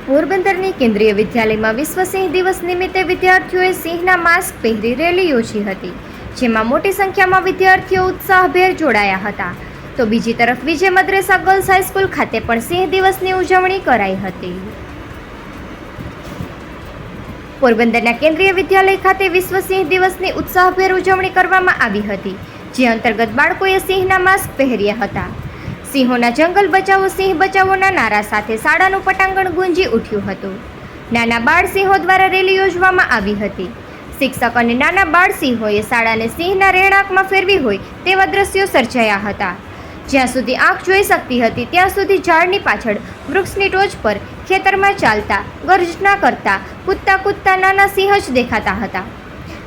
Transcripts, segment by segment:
પોરબંદરની કેન્દ્રીય વિદ્યાલયમાં વિશ્વ સિંહ દિવસ નિમિત્તે વિદ્યાર્થીઓએ સિંહના માસ્ક પહેરી રેલી યોજી હતી, જેમાં મોટી સંખ્યામાં વિદ્યાર્થીઓ ઉત્સાહભેર જોડાયા હતા. તો બીજી તરફ વિજય મદ્રેસા ગર્લ્સ હાઈસ્કૂલ ખાતે પણ સિંહ દિવસની ઉજવણી કરાઈ હતી. પોરબંદરના કેન્દ્રીય વિદ્યાલય ખાતે વિશ્વ સિંહ દિવસની ઉત્સાહભેર ઉજવણી કરવામાં આવી હતી, જે અંતર્ગત બાળકોએ સિંહના માસ્ક પહેર્યા હતા. સિંહોના જંગલ બચાવો, સિંહ બચાવોના નારા સાથે શાળાનું પટાંગણ ગુંજી ઉઠ્યું હતું. નાના બાળ સિંહો દ્વારા રેલી યોજવામાં આવી હતી. શિક્ષક અને નાના બાળ સિંહોએ શાળાને સિંહના રહેણાંકમાં ફેરવી હોય તેવા દ્રશ્યો સર્જાયા હતા. જ્યાં સુધી આંખ જોઈ શકતી હતી ત્યાં સુધી ઝાડની પાછળ, વૃક્ષની ટોચ પર, ખેતરમાં ચાલતા, ગર્જના કરતા, કૂદતા નાના સિંહ જ દેખાતા હતા.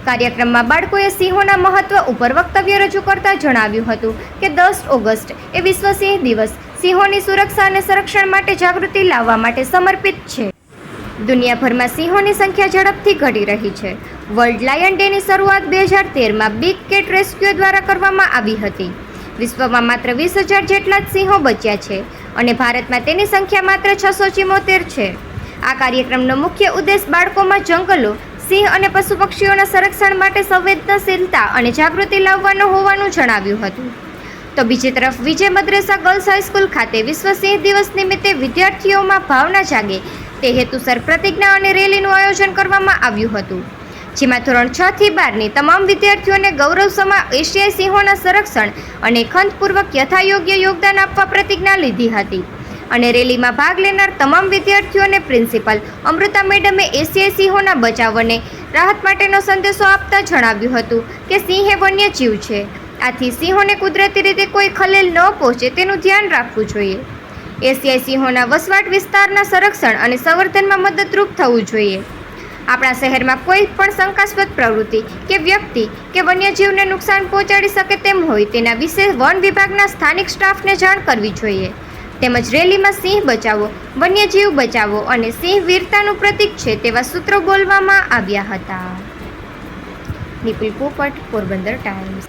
કાર્યક્રમમાં બાળકોએ સિંહોના મહત્વ ઉપર વક્તવ્ય રજૂ કરતા જણાવ્યું હતું કે 10 ઓગસ્ટ એ વિશ્વ સિંહ દિવસ સિંહોની સુરક્ષા અને સંરક્ષણ માટે જાગૃતિ લાવવા માટે સમર્પિત છે. દુનિયાભરમાં સિંહોની સંખ્યા ઝડપથી ઘટી રહી છે. વર્લ્ડ લાયન ડેની શરૂઆત 2013માં બિગ કેટ રેસ્ક્યુ દ્વારા કરવામાં આવી હતી. વિશ્વમાં માત્ર 20,000 જેટલા જ સિંહો બચ્યા છે અને ભારતમાં તેની સંખ્યા માત્ર 674 છે. આ કાર્યક્રમનો મુખ્ય ઉદ્દેશ બાળકોમાં જંગલો, સિંહ અને પશુ પક્ષીઓના સંરક્ષણ માટે સંવેદનશીલતા અને જાગૃતિ લાવવાનો હોવાનું જણાવ્યું હતું. તો બીજી તરફ વિજય મદ્રેસા ગર્લ્સ હાઈસ્કૂલ ખાતે વિશ્વ સિંહ દિવસ નિમિત્તે વિદ્યાર્થીઓમાં ભાવના જાગે તે હેતુસર પ્રતિજ્ઞા અને રેલીનું આયોજન કરવામાં આવ્યું હતું, જેમાં ધોરણ 6 થી 12ની તમામ વિદ્યાર્થીઓને ગૌરવસમા એશિયાઈ સિંહોના સંરક્ષણ અને ખંતપૂર્વક યથાયોગ્ય યોગદાન આપવા પ્રતિજ્ઞા લીધી હતી. અને રેલીમાં ભાગ લેનાર તમામ વિદ્યાર્થીઓને પ્રિન્સિપાલ અમૃતા મેડમે એશિયાઈ સિંહોના બચાવ અને રાહત માટેનો સંદેશો આપતા જણાવ્યું હતું કે સિંહ એ વન્યજીવ છે. આથી સિંહોને કુદરતી રીતે કોઈ ખલેલ ન પહોંચે તેનું ધ્યાન રાખવું જોઈએ. એશિયાઈ સિંહોના વસવાટ વિસ્તારના સંરક્ષણ અને સંવર્ધનમાં મદદરૂપ થવું જોઈએ. આપણા શહેરમાં કોઈ પણ શંકાસ્પદ પ્રવૃત્તિ કે વ્યક્તિ કે વન્યજીવને નુકસાન પહોંચાડી શકે તેમ હોય તેના વિશે વન વિભાગના સ્થાનિક સ્ટાફને જાણ કરવી જોઈએ. તેમજ રેલીમાં સિંહ બચાવો, વન્યજીવ બચાવો અને સિંહ વીરતાનું પ્રતીક છે તેવા સૂત્રો બોલવામાં આવ્યા હતા. નિપુલ પોપટ, પોરબંદર ટાઈમ્સ.